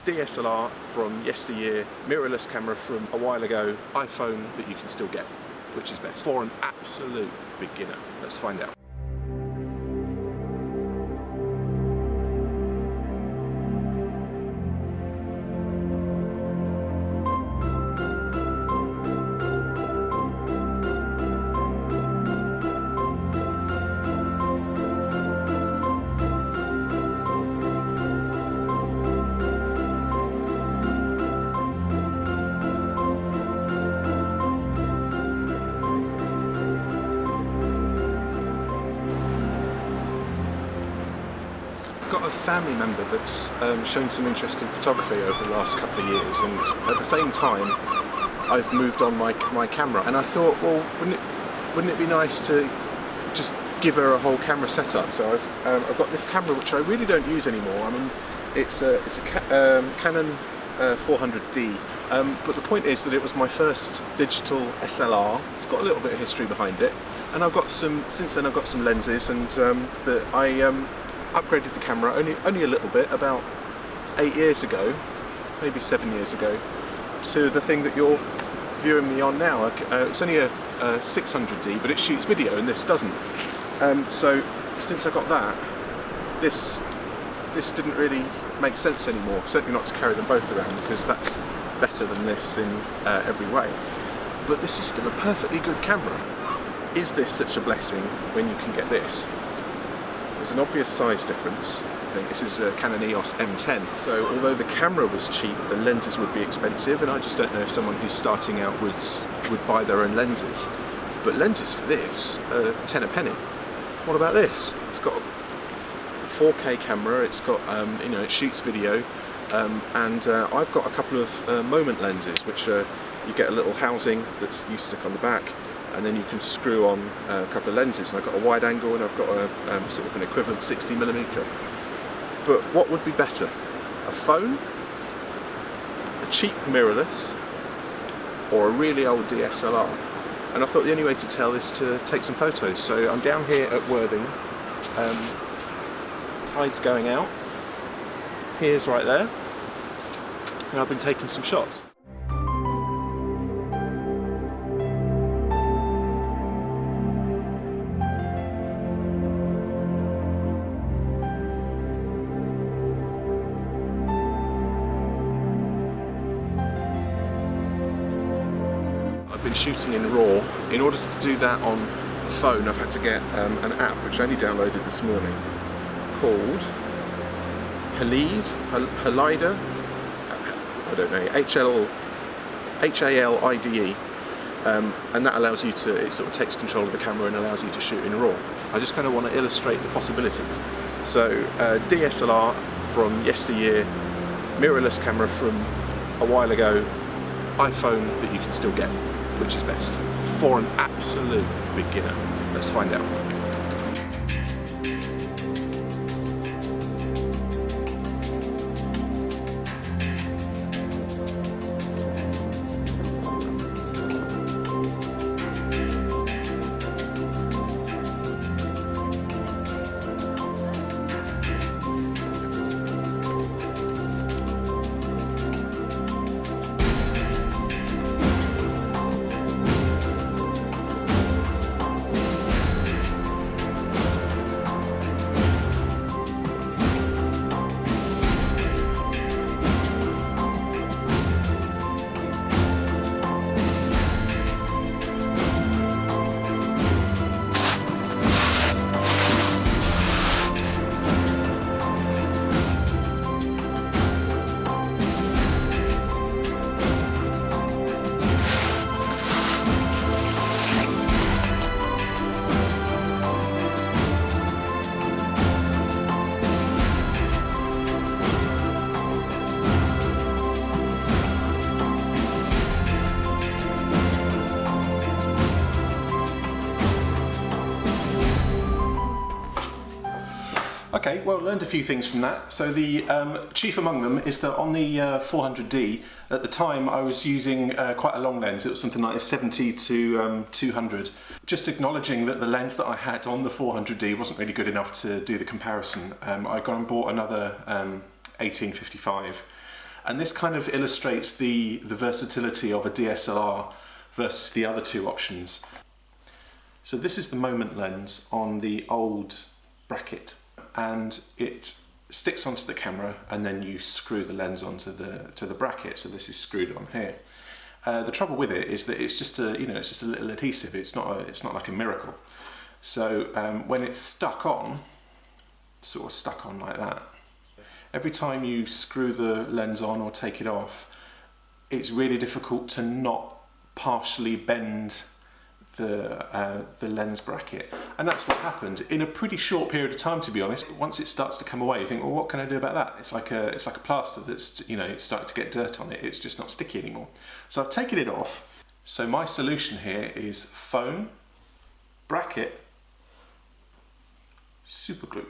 DSLR from yesteryear, mirrorless camera from a while ago, iPhone that you can still get. Which is best? For an absolute beginner. Let's find out. I've got a family member that's shown some interest in photography over the last couple of years, and at the same time I've moved on my camera, and I thought, well, wouldn't it be nice to just give her a whole camera setup? So I've got this camera which I really don't use anymore. I mean, it's a Canon 400D, but the point is that it was my first digital SLR. It's got a little bit of history behind it, and since then I've got some lenses, and that I upgraded the camera only a little bit, about 8 years ago, maybe 7 years ago, to the thing that you're viewing me on now. It's only a 600D, but it shoots video and this doesn't. So since I got that, this didn't really make sense anymore. Certainly not to carry them both around, because that's better than this in every way. But this is still a perfectly good camera. Is this such a blessing when you can get this? There's an obvious size difference. I think this is a Canon EOS M10, so although the camera was cheap, the lenses would be expensive, and I just don't know if someone who's starting out would buy their own lenses. But lenses for this are 10 a penny. What about this? It's got a 4K camera, it's got, it shoots video, and I've got a couple of moment lenses, which you get a little housing that you stick on the back, and then you can screw on a couple of lenses, and I've got a wide angle, and I've got a sort of an equivalent 60mm. But what would be better? A phone, a cheap mirrorless, or a really old DSLR? And I thought the only way to tell is to take some photos. So I'm down here at Worthing, tide's going out, piers right there, and I've been taking some shots. I've been shooting in RAW. In order to do that on the phone, I've had to get an app which I only downloaded this morning, called Halide, I don't know, Halide, and that allows you to, it sort of takes control of the camera and allows you to shoot in RAW. I just kind of want to illustrate the possibilities. So DSLR from yesteryear, mirrorless camera from a while ago, iPhone that you can still get. Which is best? For an absolute beginner. Let's find out. Okay, well, learned a few things from that. So the chief among them is that on the 400D, at the time I was using quite a long lens. It was something like a 70 to 200. Just acknowledging that the lens that I had on the 400D wasn't really good enough to do the comparison. I gone and bought another 1855. And this kind of illustrates the versatility of a DSLR versus the other two options. So this is the moment lens on the old bracket, and it sticks onto the camera, and then you screw the lens onto the bracket. So this is screwed on here. The trouble with it is that it's just a little adhesive. It's not like a miracle. So when it's stuck on, sort of stuck on like that, every time you screw the lens on or take it off, it's really difficult to not partially bend the lens bracket, and that's what happened in a pretty short period of time, to be honest. Once it starts to come away, you think, well, what can I do about that? It's like a plaster that's, it's starting to get dirt on it. It's just not sticky anymore. So I've taken it off. So my solution here is foam, bracket, super glue.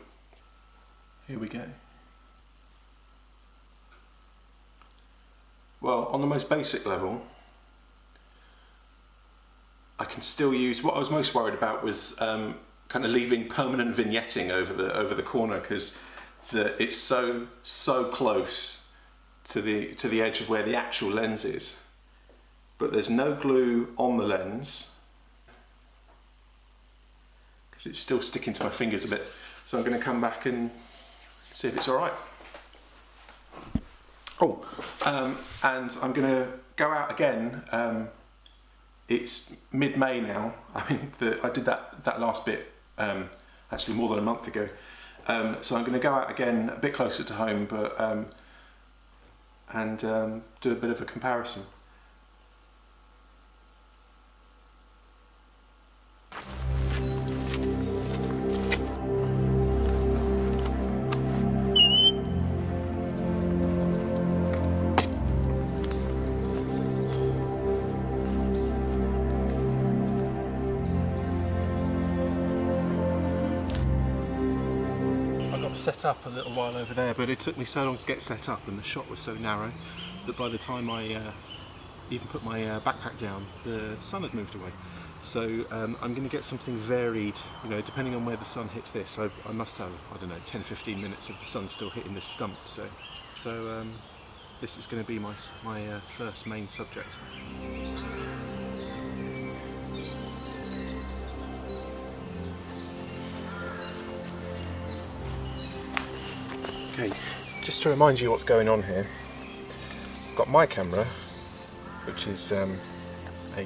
Here we go. Well, on the most basic level, I can still use, what I was most worried about was kind of leaving permanent vignetting over the corner, because it's so close to the edge of where the actual lens is. But there's no glue on the lens because it's still sticking to my fingers a bit. So I'm going to come back and see if it's all right. Oh, and I'm going to go out again. It's mid-May now. I mean, I did that last bit actually more than a month ago. So I'm going to go out again a bit closer to home, but and do a bit of a comparison. Set up a little while over there, but it took me so long to get set up, and the shot was so narrow that by the time I even put my backpack down, the sun had moved away. So I'm going to get something varied, depending on where the sun hits this. I must have, I don't know, 10-15 minutes of the sun still hitting this stump. So this is going to be my first main subject. Okay, just to remind you what's going on here, I've got my camera, which is a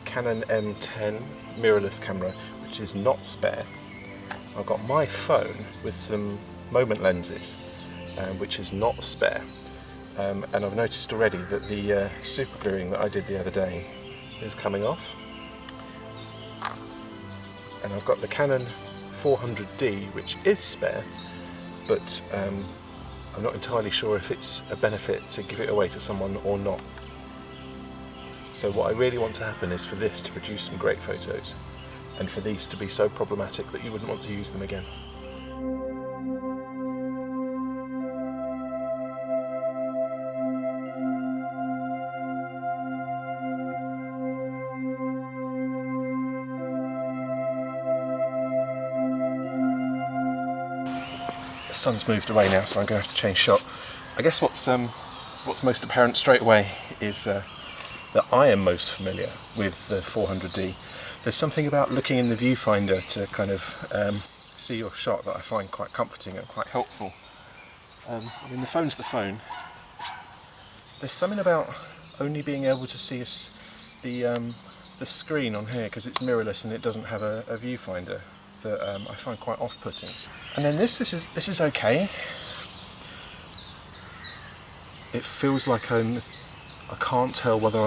Canon M10 mirrorless camera, which is not spare. I've got my phone with some moment lenses, which is not spare. And I've noticed already that the super gluing that I did the other day is coming off. And I've got the Canon 400D, which is spare, but I'm not entirely sure if it's a benefit to give it away to someone or not. So what I really want to happen is for this to produce some great photos, and for these to be so problematic that you wouldn't want to use them again. The sun's moved away now, so I'm going to have to change shot. I guess what's most apparent straight away is that I am most familiar with the 400D. There's something about looking in the viewfinder to kind of see your shot that I find quite comforting and quite helpful. I mean, the phone's the phone. There's something about only being able to see the screen on here, because it's mirrorless and it doesn't have a viewfinder, that I find quite off-putting. And then this is okay. It feels like I can't tell whether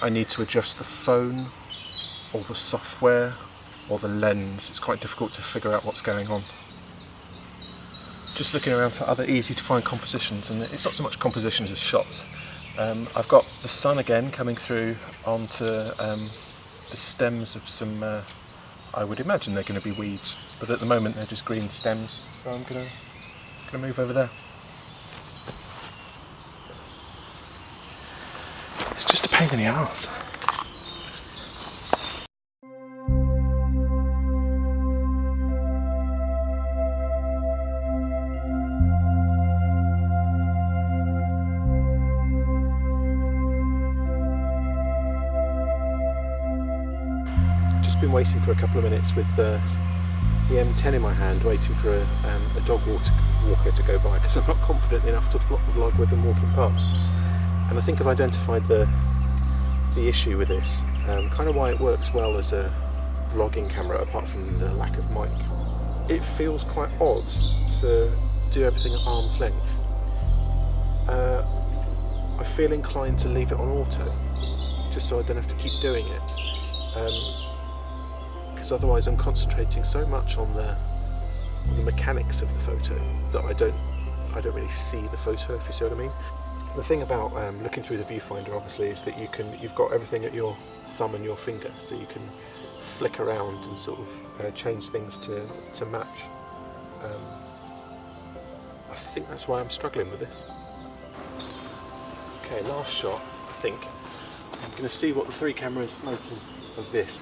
I need to adjust the phone or the software or the lens. It's quite difficult to figure out what's going on. Just looking around for other easy to find compositions, and it's not so much compositions as shots. I've got the sun again coming through onto the stems of some, I would imagine they're going to be weeds, but at the moment they're just green stems, so I'm going to move over there. It's just a pain in the arse. just been waiting for a couple of minutes with the M10 in my hand, waiting for a dog walker to go by, because I'm not confident enough to vlog with them walking past. And I think I've identified the issue with this, kind of why it works well as a vlogging camera, apart from the lack of mic. It feels quite odd to do everything at arm's length. I feel inclined to leave it on auto, just so I don't have to keep doing it, because otherwise I'm concentrating so much on the mechanics of the photo that I don't really see the photo, if you see what I mean. The thing about looking through the viewfinder, obviously, is that you've got everything at your thumb and your finger, so you can flick around and sort of change things to match. I think that's why I'm struggling with this. Okay, last shot. I think I'm going to see what the 3 cameras make of this.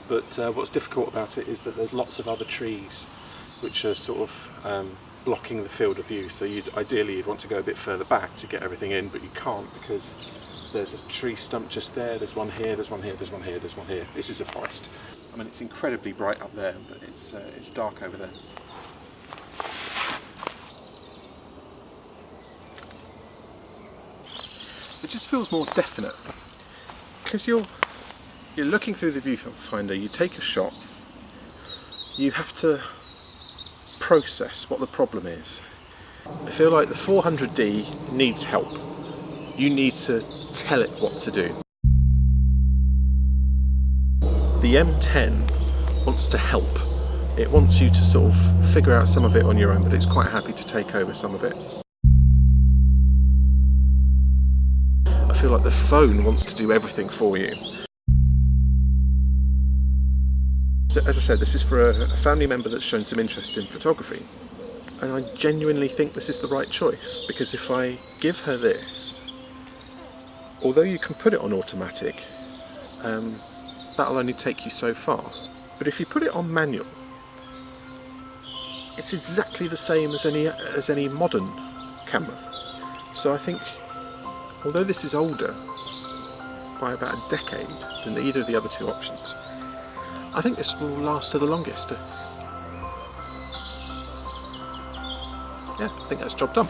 But what's difficult about it is that there's lots of other trees which are sort of blocking the field of view. So ideally you'd want to go a bit further back to get everything in, but you can't because there's a tree stump just there. There's one here. There's one here. There's one here. There's one here. This is a forest. I mean, it's incredibly bright up there, but it's dark over there. It just feels more definite because you're looking through the viewfinder. You take a shot. You have to process what the problem is. I feel like the 400D needs help. You need to tell it what to do. The M10 wants to help. It wants you to sort of figure out some of it on your own, but it's quite happy to take over some of it. I feel like the phone wants to do everything for you. As I said, this is for a family member that's shown some interest in photography, and I genuinely think this is the right choice, because if I give her this, although you can put it on automatic, that'll only take you so far. But if you put it on manual, it's exactly the same as any modern camera. So I think, although this is older by about a decade than either of the other 2 options, I think this will last to the longest. Yeah, I think that's job done.